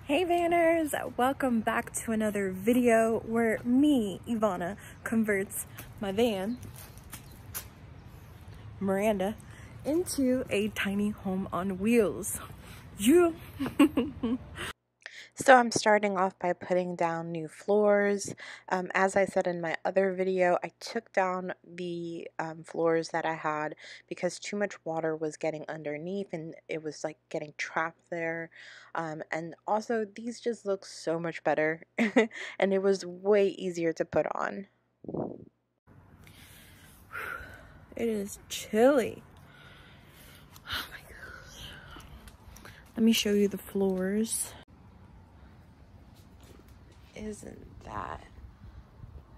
Hey Vanners, welcome back to another video where me, Ivana, converts my van, Miranda, into a tiny home on wheels. Yeah. So I'm starting off by putting down new floors. As I said in my other video, I took down the floors that I had because too much water was getting underneath and it was like getting trapped there. And also these just look so much better and it was way easier to put on. It is chilly. Oh my gosh. Let me show you the floors. Isn't that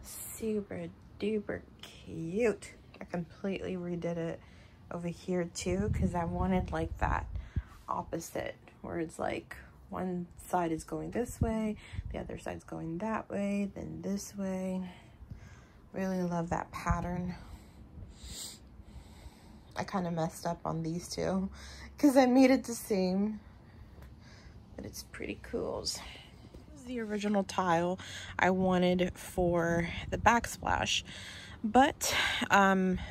super duper cute? I completely redid it over here too because I wanted like that opposite where it's like one side is going this way, the other side's going that way, then this way. Really love that pattern. I kind of messed up on these two because I made it the same, but it's pretty cool. The original tile I wanted for the backsplash, but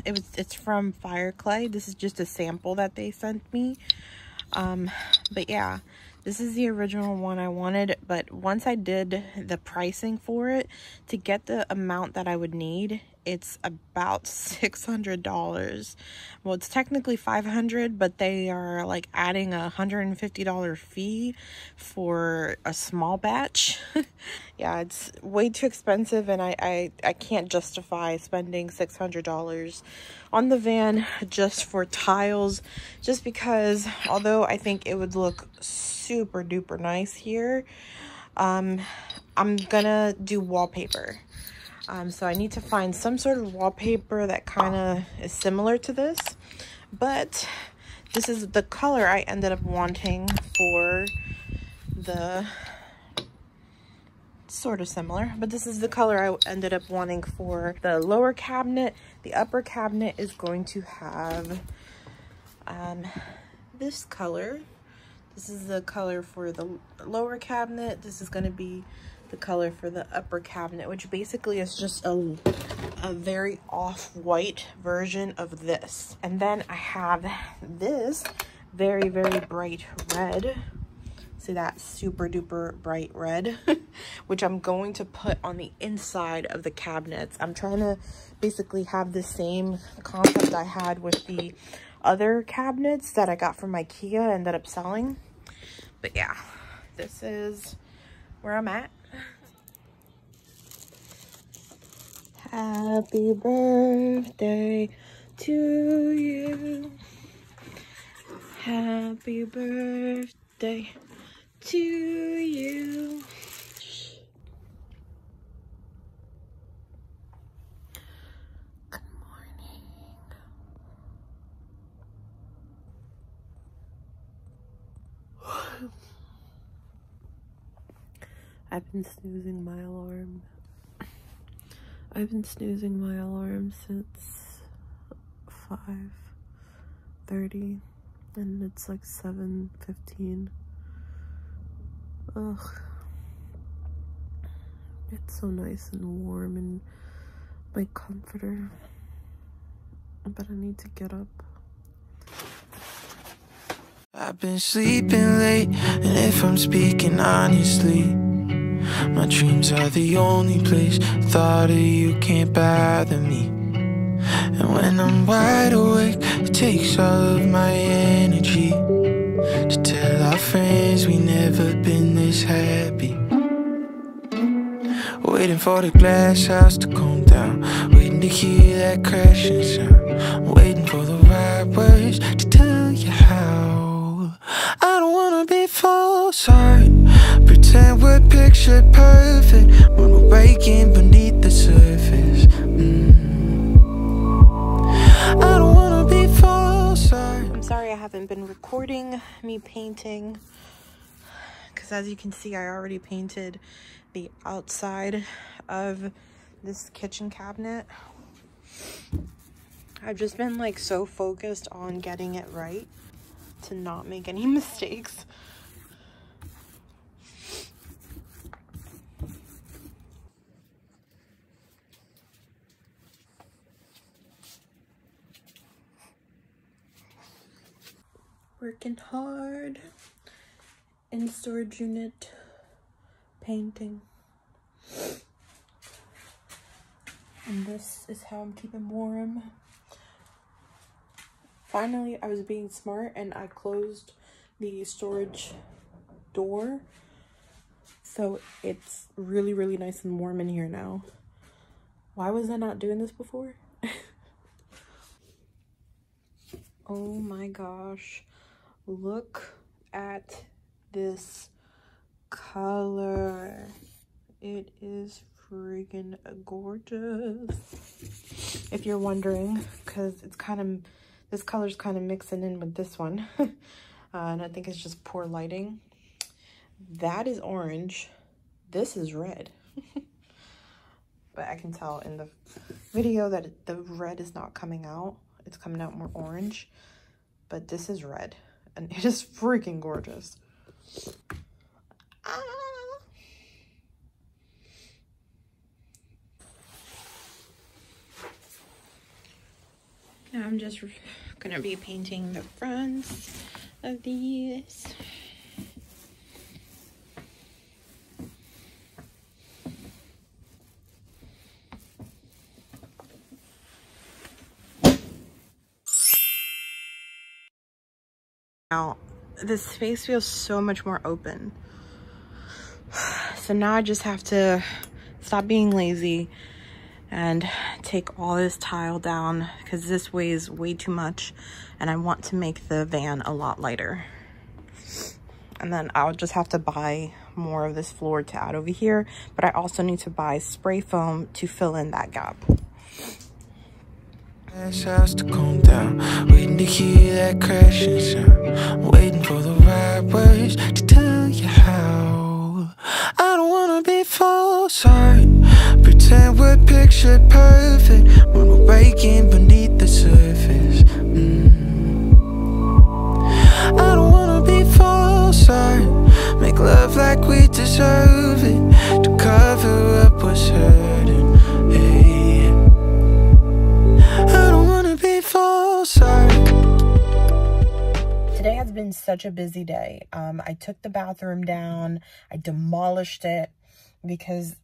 it's from Fire Clay. This is just a sample that they sent me, but yeah, this is the original one I wanted. But once I did the pricing for it to get the amount that I would need, it's about $600. Well, it's technically $500, but they are like adding a $150 fee for a small batch. Yeah, it's way too expensive, and I can't justify spending $600 on the van just for tiles, just because although I think it would look super duper nice here, I'm gonna do wallpaper. So I need to find some sort of wallpaper that kind of is similar to this, but this is the color I ended up wanting for the, sort of similar, but this is the color I ended up wanting for the lower cabinet. The upper cabinet is going to have this color. This is the color for the lower cabinet. This is going to be the color for the upper cabinet, which basically is just a very off-white version of this. And then I have this very, very bright red. See that super duper bright red, which I'm going to put on the inside of the cabinets. I'm trying to basically have the same concept I had with the other cabinets that I got from IKEA, ended up selling. But yeah, this is where I'm at. Happy birthday to you. Happy birthday to you. Good morning. I've been snoozing my alarm. I've been snoozing my alarm since 5:30 and it's like 7:15. Ugh. It's so nice and warm in my comforter, but I need to get up. I've been sleeping late, and if I'm speaking honestly, my dreams are the only place. Thought of you can't bother me. And when I'm wide awake, it takes all of my energy to tell our friends we never been this happy. Waiting for the glass house to calm down, waiting to hear that crashing sound, waiting for the right words to tell you how. I don't wanna be false, pretend we're picture perfect when we're breaking beneath the surface. I don't wanna be false. I'm sorry I haven't been recording me painting, because as you can see I already painted the outside of this kitchen cabinet. I've just been like so focused on getting it right to not make any mistakes. Working hard in storage unit painting. And this is how I'm keeping warm. Finally, I was being smart and I closed the storage door. So it's really, really nice and warm in here now. Why was I not doing this before? Oh my gosh. Look at this color. It is freaking gorgeous. If you're wondering, because it's kind of, this color's kind of mixing in with this one. And I think it's just poor lighting. That is orange. This is red. But I can tell in the video that the red is not coming out. It's coming out more orange. But this is red. And it is freaking gorgeous. Ah. Now I'm just gonna be painting the fronts of these. Now, this space feels so much more open. So now I just have to stop being lazy and take all this tile down because this weighs way too much and I want to make the van a lot lighter. And then I'll just have to buy more of this floor to add over here, but I also need to buy spray foam to fill in that gap. House to calm down, waiting to hear that crashing sound, waiting for the right words to tell you how. I don't wanna be false, pretend we're picture perfect when we're breaking beneath the surface. I don't wanna be false, make love like we deserve it, to cover up what's hurting. Hey. Today has been such a busy day. I took the bathroom down. I demolished it because,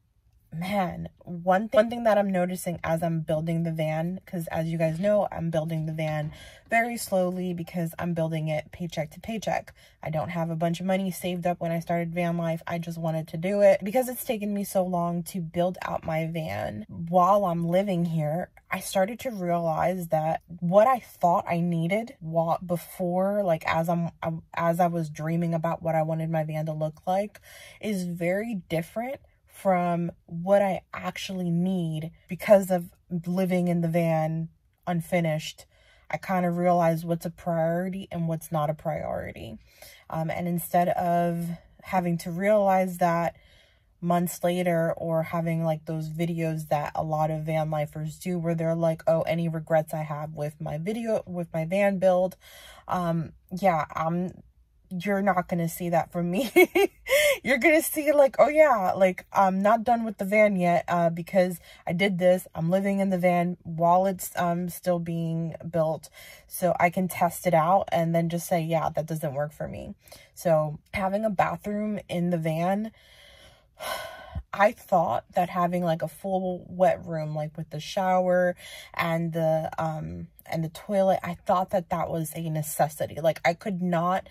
man, one thing that I'm noticing as I'm building the van, because as you guys know, I'm building the van very slowly because I'm building it paycheck to paycheck. I don't have a bunch of money saved up when I started van life. I just wanted to do it because it's taken me so long to build out my van. While I'm living here, I started to realize that what I thought I needed before, like as I was dreaming about what I wanted my van to look like, is very different from what I actually need because of living in the van unfinished. I kind of realized what's a priority and what's not a priority. And instead of having to realize that months later, or having like those videos that a lot of van lifers do where they're like, oh, any regrets I have with my van build, you're not gonna see that from me. You're gonna see like, oh yeah, like I'm not done with the van yet because I did this. I'm living in the van while it's still being built, so I can test it out and then just say, yeah, that doesn't work for me. So having a bathroom in the van, I thought that having like a full wet room, like with the shower and the toilet, I thought that that was a necessity. Like I could not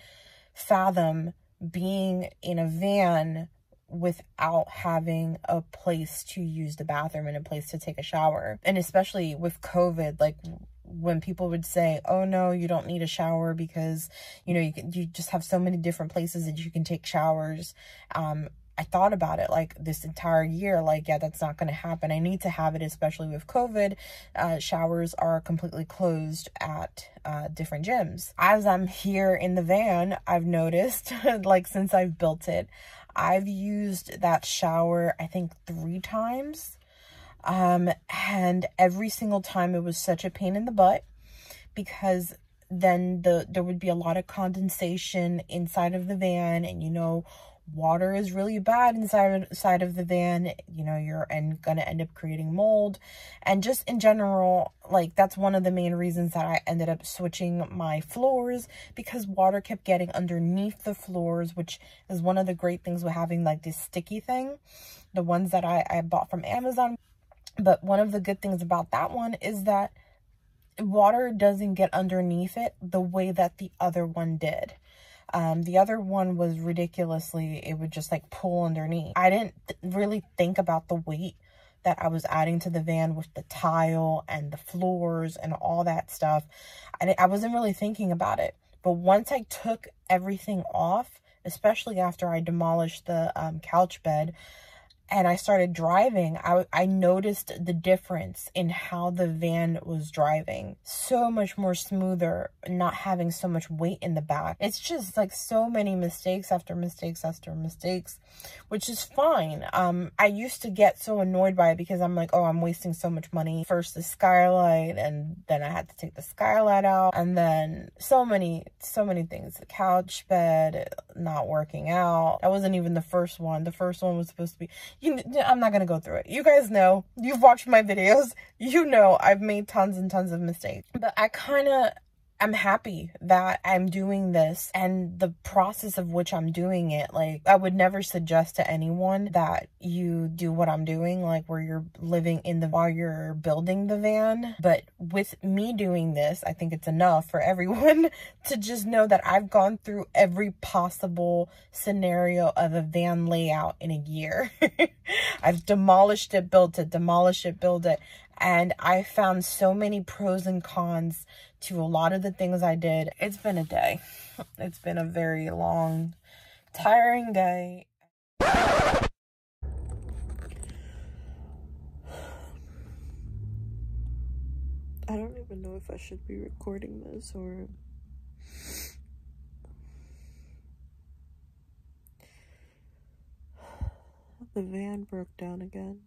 fathom being in a van without having a place to use the bathroom and a place to take a shower. And especially with COVID, like when people would say, oh no, you don't need a shower because, you know, you just have so many different places that you can take showers. I thought about it like this entire year, like, yeah, that's not going to happen. I need to have it, especially with COVID. Showers are completely closed at different gyms. As I'm here in the van, I've noticed, like, since I've built it, I've used that shower, I think 3 times. And every single time it was such a pain in the butt because then there would be a lot of condensation inside of the van, and, you know, water is really bad inside of the van. You know, you're gonna end up creating mold. And just in general, like, that's one of the main reasons that I ended up switching my floors, because water kept getting underneath the floors, which is one of the great things with having like this sticky thing, the ones that I bought from Amazon. But one of the good things about that one is that water doesn't get underneath it the way that the other one did. The other one was ridiculously, it would just like pull underneath. I didn't really think about the weight that I was adding to the van with the tile and the floors and all that stuff. I wasn't really thinking about it. But once I took everything off, especially after I demolished the couch bed, and I started driving, I noticed the difference in how the van was driving. So much more smoother, not having so much weight in the back. It's just like so many mistakes after mistakes after mistakes, which is fine. I used to get so annoyed by it because I'm like, oh, I'm wasting so much money. First the skylight, and then I had to take the skylight out, and then so many things. The couch bed not working out. That wasn't even the first one. The first one was supposed to be, I'm not gonna go through it. You guys know, you've watched my videos, you know I've made tons and tons of mistakes. But I'm happy that I'm doing this, and the process of which I'm doing it. Like, I would never suggest to anyone that you do what I'm doing, like where you're living while you're building the van. But with me doing this, I think it's enough for everyone to just know that I've gone through every possible scenario of a van layout in a year. I've demolished it, built it, demolished it, built it. And I found so many pros and cons to a lot of the things I did. It's been a day. It's been a very long, tiring day. I don't even know if I should be recording this or... The van broke down again.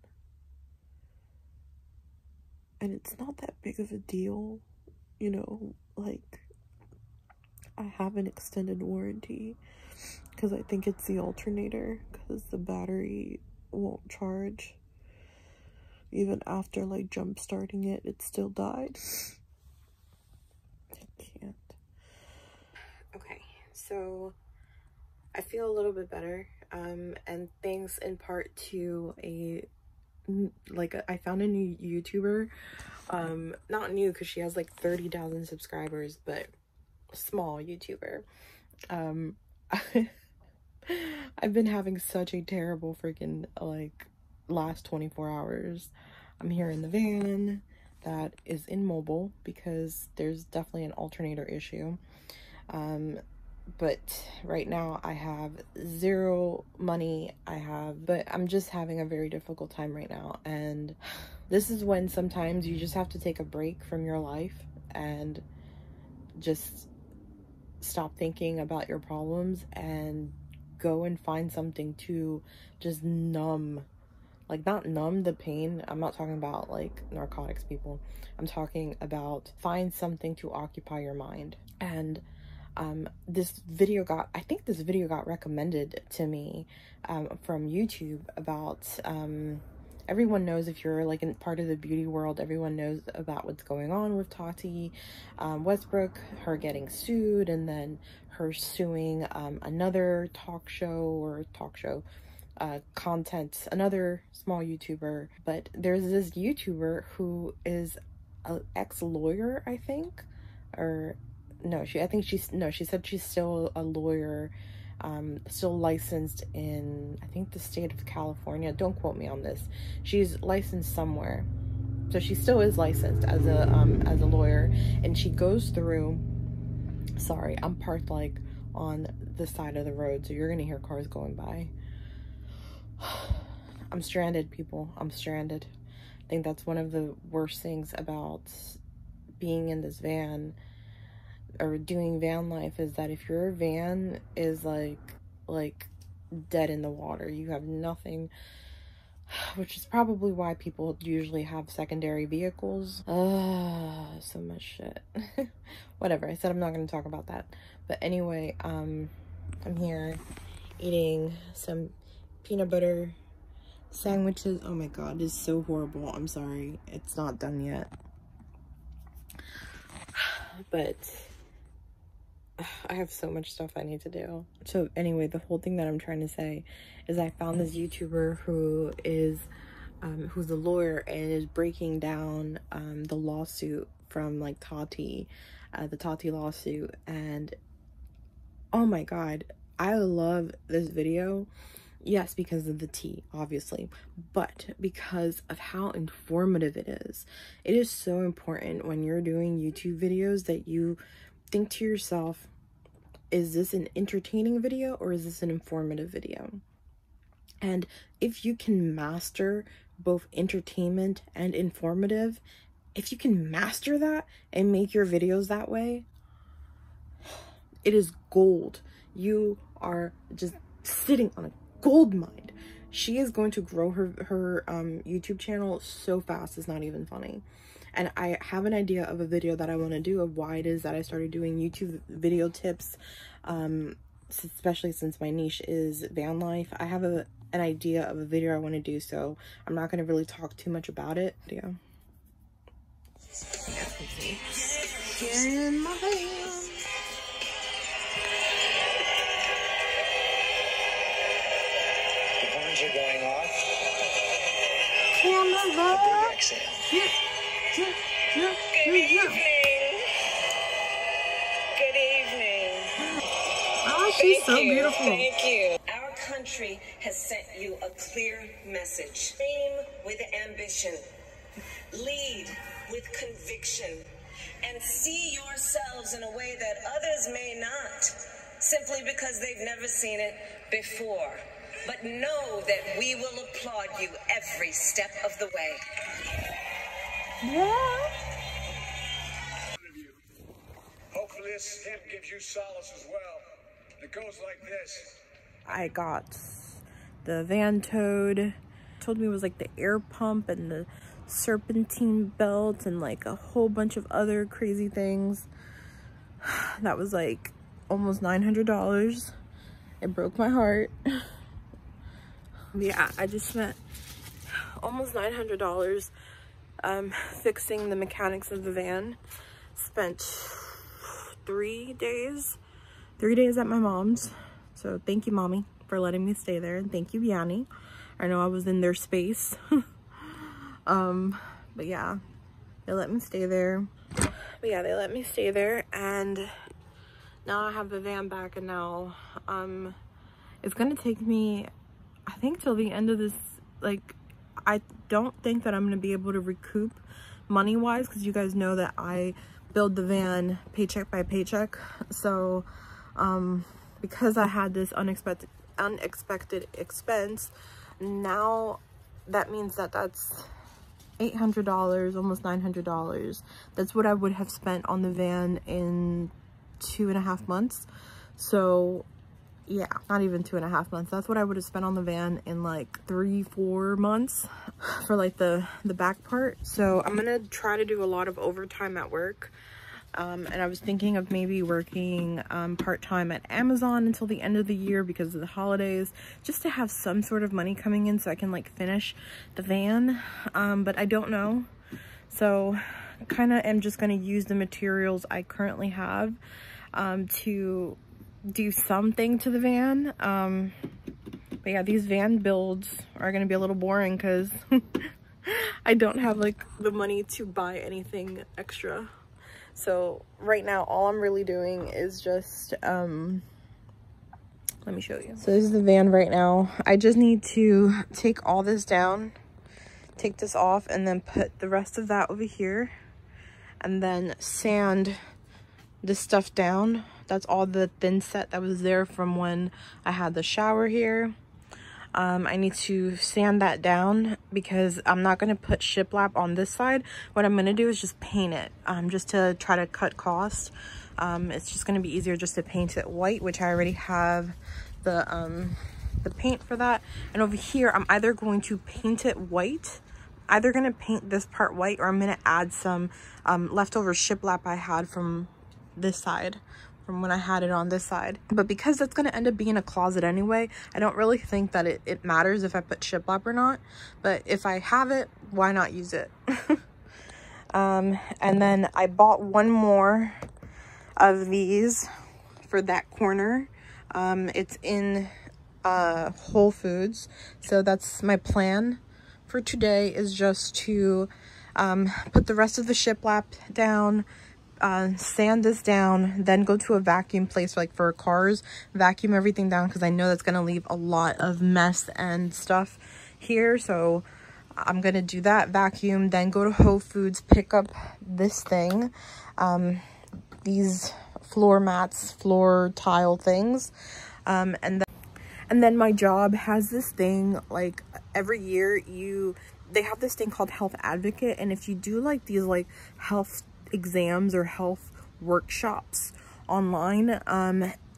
And it's not that big of a deal, you know, like, I have an extended warranty because I think it's the alternator, because the battery won't charge. Even after, like, jump starting it, it still died. I can't. Okay, so I feel a little bit better, and thanks in part to I found a new YouTuber, not new because she has like 30,000 subscribers, but small YouTuber. I've been having such a terrible freaking like last 24 hours. I'm here in the van that is immobile because there's definitely an alternator issue. But right now I have zero money. But I'm just having a very difficult time right now. And this is when sometimes you just have to take a break from your life and just stop thinking about your problems and go and find something to just numb. Like, not numb the pain. I'm not talking about like narcotics, people. I'm talking about find something to occupy your mind. And this video got recommended to me from YouTube about everyone knows, if you're like in part of the beauty world, everyone knows about what's going on with Tati Westbrook, her getting sued, and then her suing another talk show content, another small YouTuber. But there's this YouTuber who is an ex-lawyer, I think, or no, she said she's still a lawyer, still licensed in, I think, the state of California. Don't quote me on this. She's licensed somewhere. So she still is licensed as a lawyer, and she goes through, sorry, I'm parked like on the side of the road, so you're gonna hear cars going by. I'm stranded, people. I'm stranded. I think that's one of the worst things about being in this van or doing van life, is that if your van is like dead in the water, you have nothing, which is probably why people usually have secondary vehicles. So much shit. Whatever, I said I'm not going to talk about that. But anyway, I'm here eating some peanut butter sandwiches. Oh my god, it's so horrible. I'm sorry, it's not done yet, but I have so much stuff I need to do. So anyway, the whole thing that I'm trying to say is I found this YouTuber who is who's a lawyer and is breaking down the lawsuit from like Tati, the Tati lawsuit. And oh my god, I love this video. Yes, because of the tea, obviously, but because of how informative it is. It is so important when you're doing YouTube videos that you think to yourself, is this an entertaining video or is this an informative video? And if you can master both entertainment and informative, if you can master that and make your videos that way, it is gold. You are just sitting on a gold mine. She is going to grow her YouTube channel so fast, it's not even funny. And I have an idea of a video that I want to do of why it is that I started doing YouTube video tips, especially since my niche is van life. I have an idea of a video I want to do, so I'm not going to really talk too much about it. Yeah. Get in my van. The horns are going off. Camera. Big exhale. Good evening. Good evening. Oh, she's so beautiful. Thank you. Our country has sent you a clear message. Aim with ambition. Lead with conviction. And see yourselves in a way that others may not, simply because they've never seen it before. But know that we will applaud you every step of the way. Yeah. Hopefully this hymn gives you solace as well. It goes like this. I got the van towed. Told me it was like the air pump and the serpentine belt and like a whole bunch of other crazy things. That was like almost $900. It broke my heart. Yeah, I just spent almost $900 fixing the mechanics of the van. Spent 3 days at my mom's. So thank you, Mommy, for letting me stay there, and thank you, Yanni. I know I was in their space. But yeah, they let me stay there. And now I have the van back, and now it's gonna take me, I think, till the end of this. Like, I don't think that I'm gonna be able to recoup money-wise, because you guys know that I build the van paycheck by paycheck. So because I had this unexpected expense, now that means that that's $800, almost $900. That's what I would have spent on the van in 2.5 months. So yeah, not even 2.5 months. That's what I would have spent on the van in like 3-4 months for like the back part. So I'm gonna try to do a lot of overtime at work. And I was thinking of maybe working part-time at Amazon until the end of the year because of the holidays, just to have some sort of money coming in so I can like finish the van. But I don't know. So kind of am just going to use the materials I currently have to do something to the van. But yeah, these van builds are going to be a little boring because I don't have like the money to buy anything extra. So right now, all I'm really doing is just, let me show you. So this is the van right now. I just need to take all this down, take this off, and then put the rest of that over here, and then sand this stuff down. That's all the thin set that was there from when I had the shower here. I need to sand that down because I'm not going to put shiplap on this side. What I'm going to do is just paint it, just to try to cut costs. It's just going to be easier just to paint it white, which I already have the paint for that. And over here, I'm either going to paint it white, either going to paint this part white, or I'm going to add some leftover shiplap I had from this side from when I had it on this side. But because that's going to end up being a closet anyway, I don't really think that it matters if I put shiplap or not. But if I have it, why not use it? And then I bought one more of these for that corner. It's in Whole Foods. So that's my plan for today, is just to put the rest of the shiplap down, sand this down, then go to a vacuum place like for cars, vacuum everything down, because I know that's going to leave a lot of mess and stuff here. So I'm going to do that, vacuum, then go to Whole Foods, pick up this thing, these floor mats, floor tile things, and then my job has this thing, like every year they have this thing called Health Advocate, and if you do like these like health exams or health workshops online,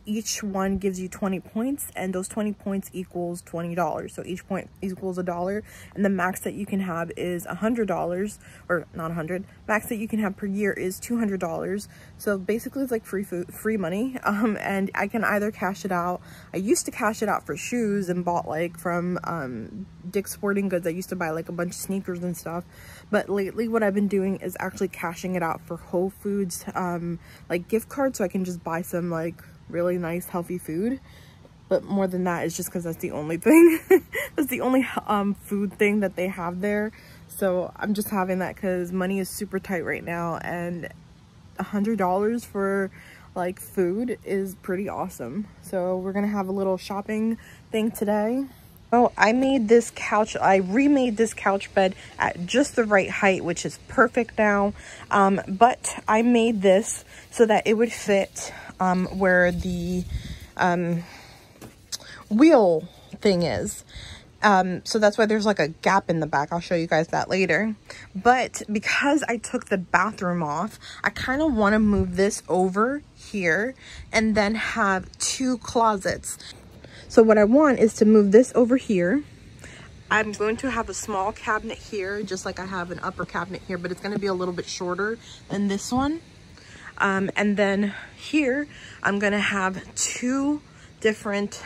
each one gives you 20 points, and those 20 points equals $20. So each point equals $1, and the max that you can have is $100, or not 100. Max that you can have per year is $200. So basically it's like free money. And I can either cash it out. I used to cash it out for shoes and bought like from Dick's Sporting Goods. I used to buy like a bunch of sneakers and stuff. But lately what I've been doing is actually cashing it out for Whole Foods like gift cards, so I can just buy some like really nice healthy food. But more than that, it's just because that's the only thing. That's the only food thing that they have there. So I'm just having that because money is super tight right now, and $100 for like food is pretty awesome. So we're gonna have a little shopping thing today. Oh, I remade this couch bed at just the right height, which is perfect now. But I made this so that it would fit where the wheel thing is. So that's why there's like a gap in the back. I'll show you guys that later. But because I took the bathroom off, I kind of want to move this over here and then have two closets. So what I want is to move this over here. I'm going to have a small cabinet here, just like I have an upper cabinet here, but it's going to be a little bit shorter than this one. And then here, I'm going to have two different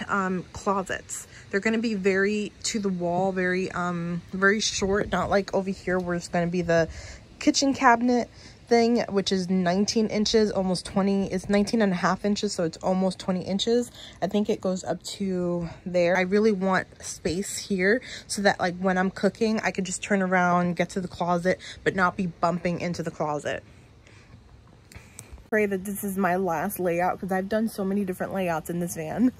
closets. They're going to be very to the wall, very short, not like over here where it's going to be the kitchen cabinet thing, which is 19 inches, almost 20. It's 19 and a half inches, so it's almost 20 inches. I think it goes up to there. I really want space here so that like when I'm cooking, I could just turn around, get to the closet, but not be bumping into the closet. Pray that this is my last layout, because I've done so many different layouts in this van.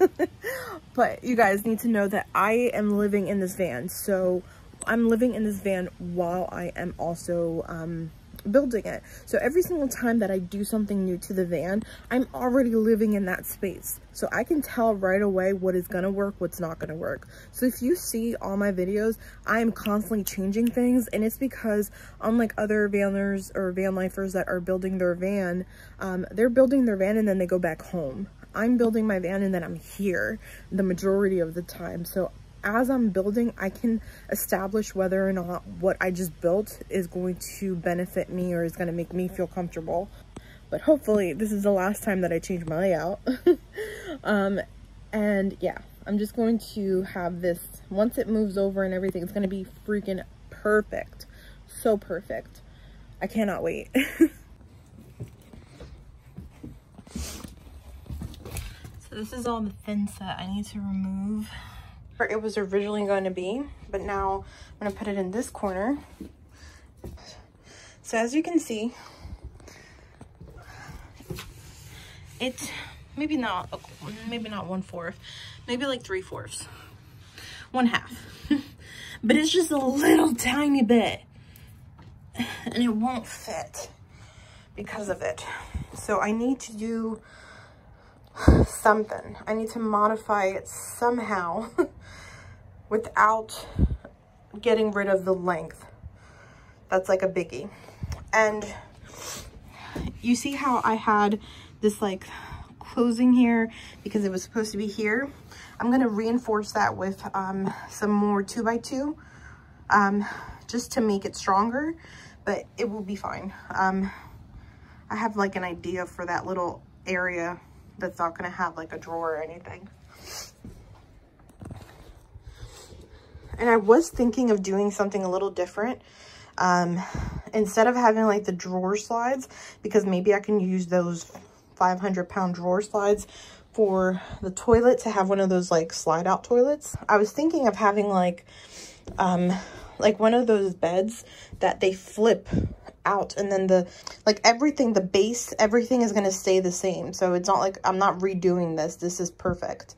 But you guys need to know that I am living in this van. So I'm living in this van while I am also building it. So every single time that I do something new to the van, I'm already living in that space. So I can tell right away what is gonna work, what's not gonna work. So if you see all my videos, I am constantly changing things, and it's because unlike other vaners or van lifers that are building their van, they're building their van and then they go back home. I'm building my van and then I'm here the majority of the time. So as I'm building, I can establish whether or not what I just built is going to benefit me or is going to make me feel comfortable. But hopefully this is the last time that I change my layout. And yeah, I'm just going to have this, once it moves over and everything, it's going to be freaking perfect. So perfect. I cannot wait. So this is all the thin set I need to remove. It was originally going to be, but now I'm going to put it in this corner. So as you can see, it's maybe not 1/4, maybe like 3/4, 1/2. But it's just a little tiny bit, and it won't fit because of it. So I need to do something. I need to modify it somehow without getting rid of the length. That's like a biggie. And you see how I had this like closing here because it was supposed to be here? I'm going to reinforce that with some more 2x2 just to make it stronger, but it will be fine. I have like an idea for that little area that's not gonna have like a drawer or anything. And I was thinking of doing something a little different. Instead of having like the drawer slides, because maybe I can use those 500-pound drawer slides for the toilet, to have one of those like slide out toilets. I was thinking of having like one of those beds that they flip out, and then the like everything, the base, everything is going to stay the same. So it's not like I'm not redoing this. This is perfect.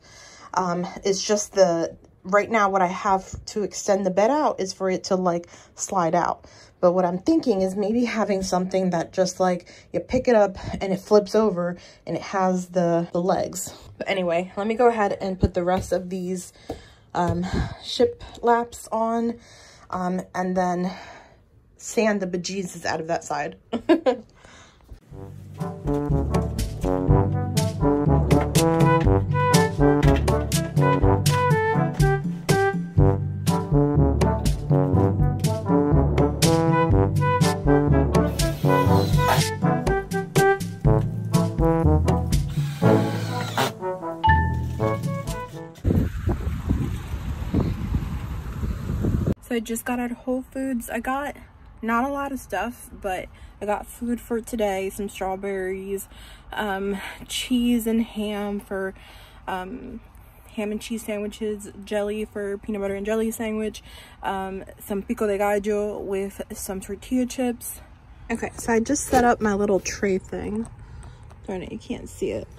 It's just right now what I have to extend the bed out is for it to like slide out. But what I'm thinking is maybe having something that just like you pick it up and it flips over and it has the legs. But anyway, let me go ahead and put the rest of these ship laps on, and then sand the bejesus out of that side. So I just got out of Whole Foods. I got not a lot of stuff, but I got food for today, some strawberries, cheese and ham for ham and cheese sandwiches, jelly for peanut butter and jelly sandwich, some pico de gallo with some tortilla chips. Okay, so I just set up my little tray thing. Darn it, you can't see it.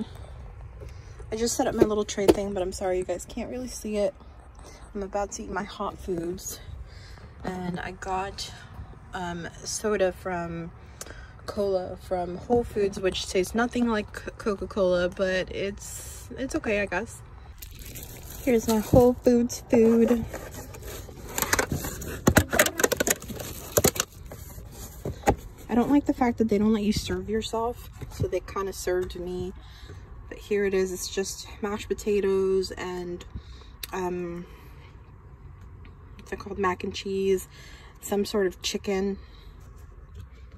I just set up my little tray thing, but I'm sorry you guys can't really see it. I'm about to eat my hot foods. And I got soda from cola from Whole Foods, which tastes nothing like Coca-Cola, but it's okay, I guess. Here's my Whole Foods food. I don't like the fact that they don't let you serve yourself, so they kind of served me. But here it is. It's just mashed potatoes and what's it called, mac and cheese, some sort of chicken,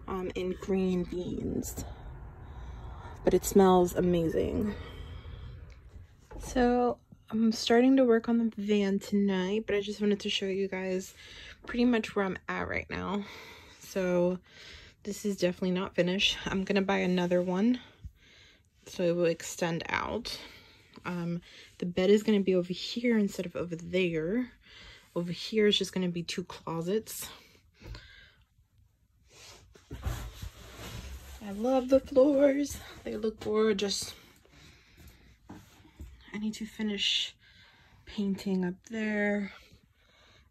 and green beans. But it smells amazing. So I'm starting to work on the van tonight, but I just wanted to show you guys pretty much where I'm at right now. So this is definitely not finished. I'm gonna buy another one so it will extend out. The bed is gonna be over here instead of over there. Over here is just going to be 2 closets. I love the floors. They look gorgeous. I need to finish painting up there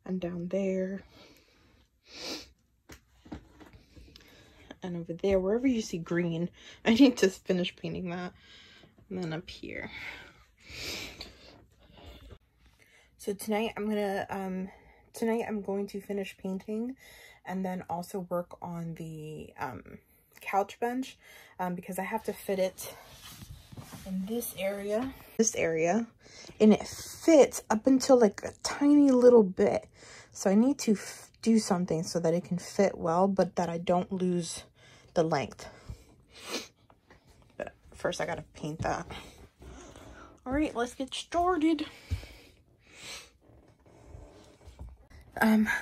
and down there. And over there, wherever you see green, I need to finish painting that. And then up here. So tonight I'm going to finish painting and then also work on the couch bench, because I have to fit it in this area, and it fits up until like a tiny little bit. So I need to do something so that it can fit well, but that I don't lose the length. But first I gotta paint that. All right, let's get started.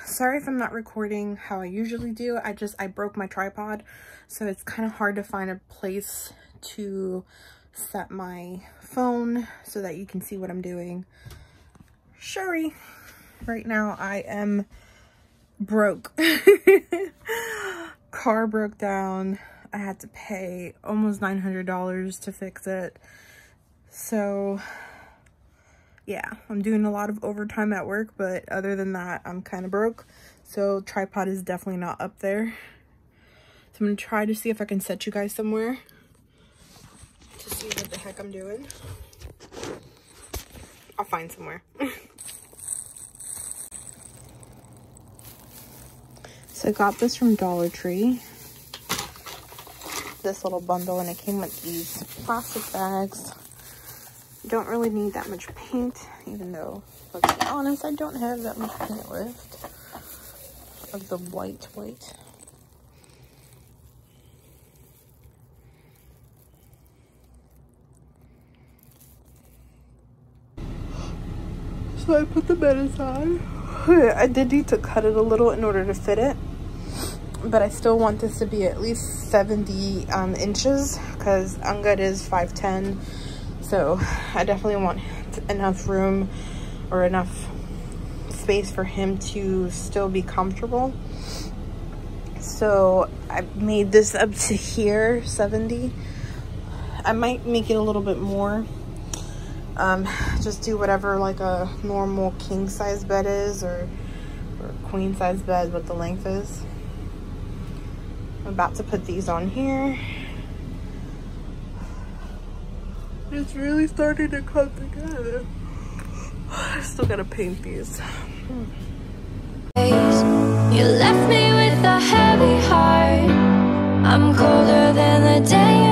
Sorry if I'm not recording how I usually do. I broke my tripod, so it's kind of hard to find a place to set my phone so that you can see what I'm doing. Sorry. Right now I am broke. Car broke down. I had to pay almost $900 to fix it. So yeah, I'm doing a lot of overtime at work, but other than that, I'm kind of broke. So tripod is definitely not up there. So I'm going to try to see if I can set you guys somewhere to see what the heck I'm doing. I'll find somewhere. So I got this from Dollar Tree. This little bundle, and it came with these plastic bags. Don't really need that much paint, even though, let's be honest, I don't have that much paint left of the white. So I put the bed aside. I did need to cut it a little in order to fit it, but I still want this to be at least 70 inches because Angad is 5'10", so I definitely want enough room or enough space for him to still be comfortable. So I made this up to here, 70. I might make it a little bit more. Just do whatever like a normal king size bed is, or queen size bed, what the length is. I'm about to put these on here. It's really starting to come together. I still gotta paint these. You left me with a heavy heart. I'm colder than the day